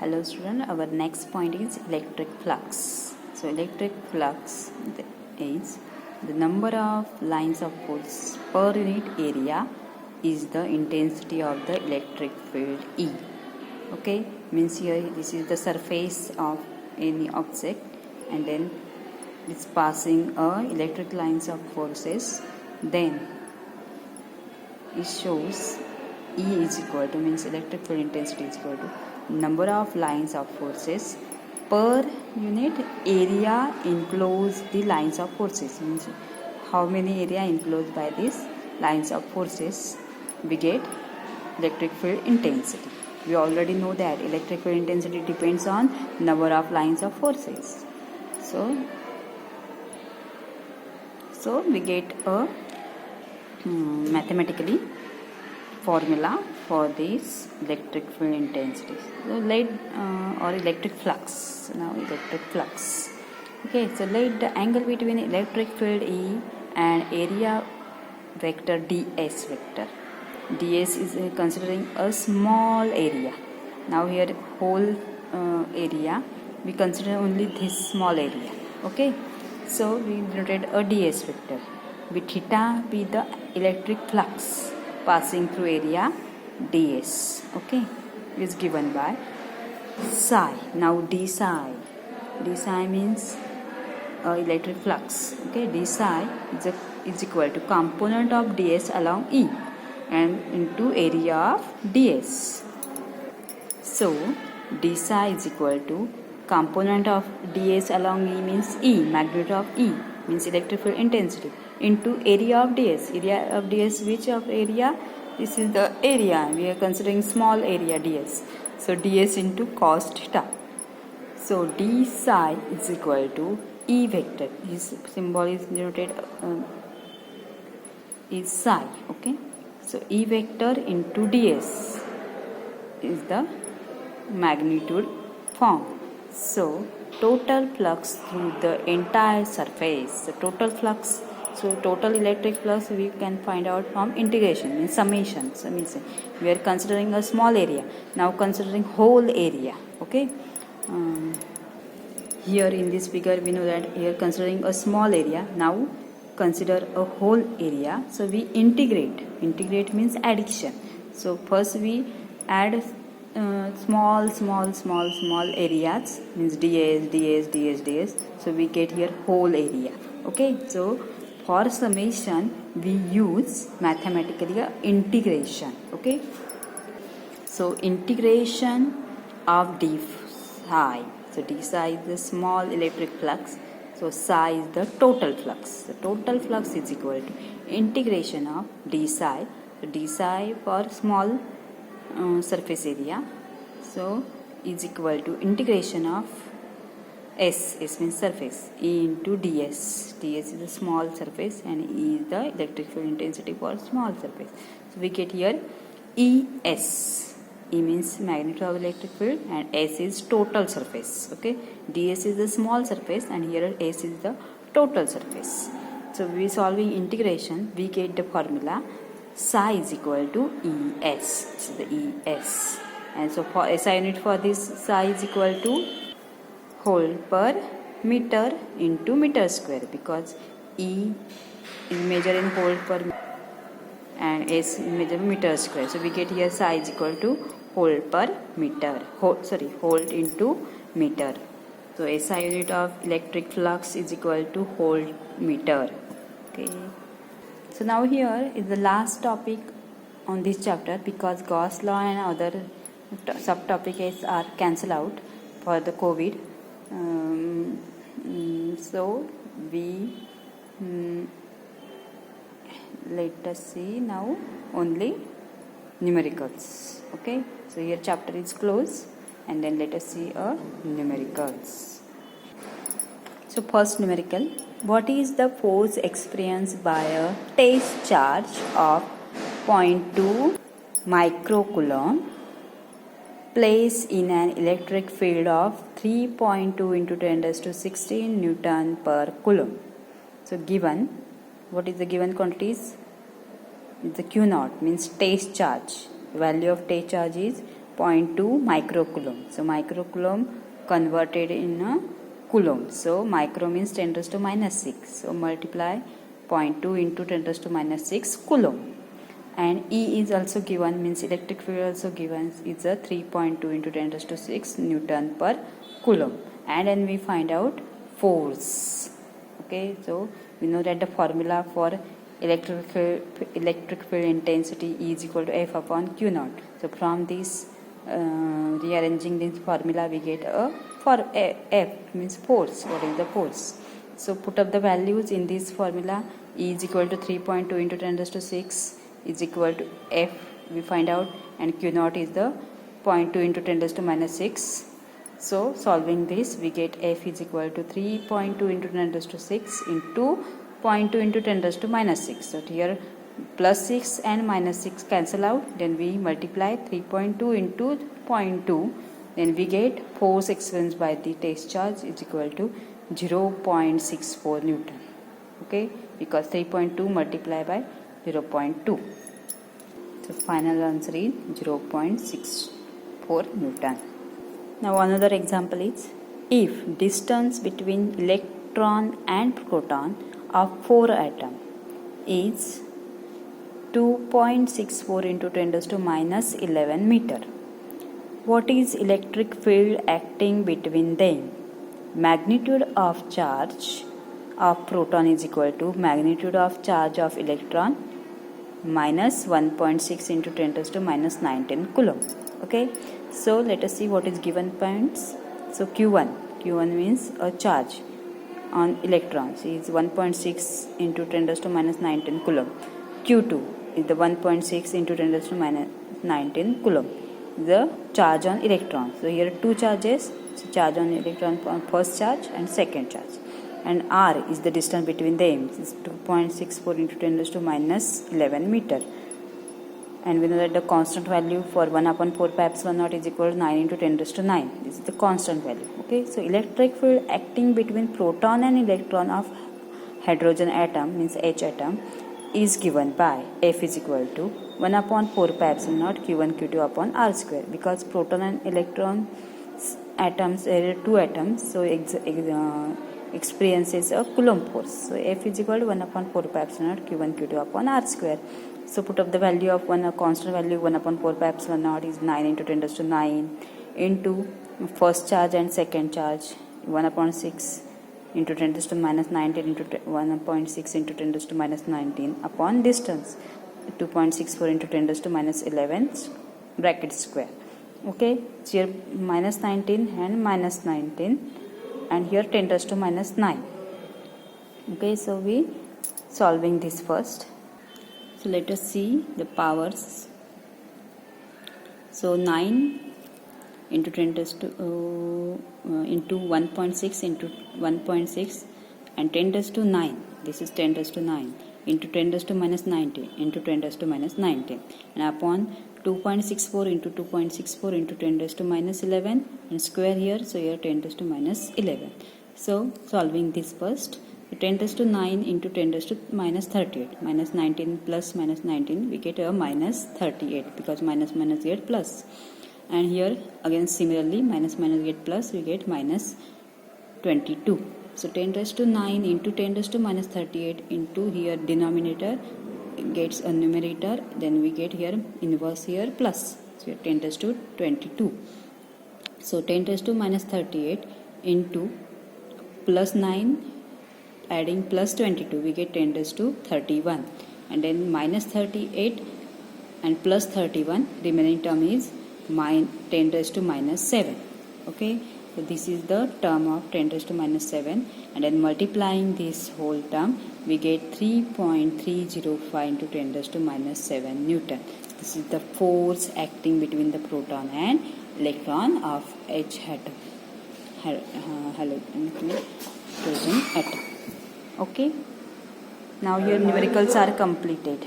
Hello student, our next point is electric flux. So electric flux is the number of lines of force per unit area is the intensity of the electric field E. Okay, means here this is the surface of any object and then it's passing electric lines of forces. Then it shows E is equal to, means electric field intensity is equal to number of lines of forces per unit area enclosed the lines of forces, means how many area enclosed by these lines of forces we get electric field intensity. We already know that electric field intensity depends on number of lines of forces. So we get a mathematically formula for this electric field intensity. So or electric flux. Now electric flux. Okay, so let the angle between electric field E and area vector ds vector. ds is considering a small area. Now here whole area we consider only this small area. Okay, so we noted a ds vector with theta be the electric flux passing through area ds. Okay, is given by psi. Now d psi means electric flux. Okay, d psi is equal to component of ds along E and into area of ds. So d psi is equal to component of ds along E means E, magnitude of E means electric field intensity, into area of ds. Area of ds, which of area? This is the area. We are considering small area ds. So ds into cos theta. So d psi is equal to E vector. This symbol is denoted is psi. Okay. So E vector into ds is the magnitude form. So total flux through the entire surface. The total flux. So total electric flux we can find out from integration, means summation. So means we are considering a small area. Now considering whole area. Okay. Here in this figure we know that here considering a small area. Now consider a whole area. So we integrate. Integrate means addition. So first we add small areas, means ds. So we get here whole area. Okay, so for summation we use mathematically integration. Okay, so integration of d psi. So d psi is the small electric flux, so psi is the total flux. The total flux is equal to integration of d psi. So d psi for small surface area, so is equal to integration of s means surface, E into ds. ds is a small surface and E is the electric field intensity for small surface. So we get here es. E means magnitude of electric field and s is total surface. Okay, ds is the small surface and here s is the total surface. So we solving integration, we get the formula psi is equal to es. This is the es. And so for SI unit for this, psi is equal to whole per meter into meter square, because E is measured in whole per and S is measured in meter square. So we get here psi is equal to whole per meter. Whole into meter. So SI unit of electric flux is equal to whole meter. Okay. So now here is the last topic on this chapter, because Gauss law and other subtopics are cancelled out for the COVID. So we let us see now only numericals. Okay, so here chapter is closed and then let us see numericals. So first numerical, what is the force experienced by a test charge of 0.2 microcoulomb placed in an electric field of 3.2 into 10⁻16 Newton per coulomb? So given, what is the given quantities? It's the Q0, means test charge. Value of test charge is 0.2 microcoulomb. So microcoulomb converted in a coulomb. So micro means 10 raised to minus 6. So multiply 0.2 into 10 raised to minus 6 coulomb. And E is also given, means electric field also given, is a 3.2 into 10 raised to 6 Newton per coulomb. And then we find out force. Okay, so we know that the formula for electric field intensity is equal to F upon Q naught. So from this rearranging this formula, we get a for F means force. What is the force? So put up the values in this formula. E is equal to 3.2 into 10 raised to 6 is equal to F, we find out, and Q naught is the 0.2 into 10 raised to minus 6. So solving this, we get F is equal to 3.2 into 10 raised to 6 into 0.2 into 10 raised to minus 6. So here plus 6 and minus 6 cancel out. Then we multiply 3.2 into 0.2. Then we get force experienced by the test charge is equal to 0.64 Newton. Okay, because 3.2 multiplied by 0.2. So final answer is 0.64 Newton. Now another example is, if distance between electron and proton of 4 atoms is 2.64 into 10 raised to minus 11 meter, what is electric field acting between them? Magnitude of charge of proton is equal to magnitude of charge of electron minus 1.6 into 10 raised to minus 19 coulomb. Okay, so let us see what is given points. So Q1 means a charge on electrons is 1.6 into 10 raised to minus 19 coulomb. Q2 is the 1.6 into 10 raised to minus 19 coulomb, the charge on electrons. So here two charges, so charge on electron, first charge and second charge, and R is the distance between them, is 2.64 into 10 raised to minus 11 meter. And we know that the constant value for 1 upon 4 pi epsilon naught is equal to 9 into 10 raised to 9. This is the constant value. Okay, so electric field acting between proton and electron of hydrogen atom, means H atom, is given by F is equal to 1 upon 4 pi epsilon naught Q1 Q2 upon R square. Because proton and electron atoms, there are two atoms, so experiences a coulomb force. So F is equal to 1 upon 4 pi epsilon naught Q1 Q2 upon R square. So put up the value of a constant value 1 upon 4 pi epsilon naught is 9 into 10 raised to 9 into first charge and second charge 1 upon 6 into 10 raised to minus 19 into 1.6 into 10 raised to minus 19 upon distance 2.64 into 10 raised to minus 11 bracket square. Okay, so here minus 19 and minus 19, and here 10 raised to minus 9. Okay, so we solving this first. So let us see the powers. So 9 into 10 raised to into 1.6 into 1.6 and 10 raised to 9. This is 10 raised to 9 into 10 raised to minus 19 into 10 raised to minus 19, and upon 2.64 into 2.64 into 10 raised to minus 11 and square here. So here 10 raised to minus 11. So solving this first. 10 raised to 9 into 10 raised to minus 38. Minus 19 plus minus 19, we get a minus 38, because minus minus get plus. And here again similarly minus minus get plus, we get minus 22. So 10 raised to 9 into 10 raised to minus 38 into here denominator gets a numerator, then we get here inverse here plus. So here 10 raised to 22. So 10 raised to minus 38 into plus 9 adding plus 22, we get 10 raised to 31, and then minus 38 and plus 31, remaining term is 10 raised to minus 7. Okay, so this is the term of 10 raised to minus 7, and then multiplying this whole term, we get 3.305 into 10 raised to minus 7 Newton. This is the force acting between the proton and electron of H atom, hydrogen atom. Okay, now your numericals are completed.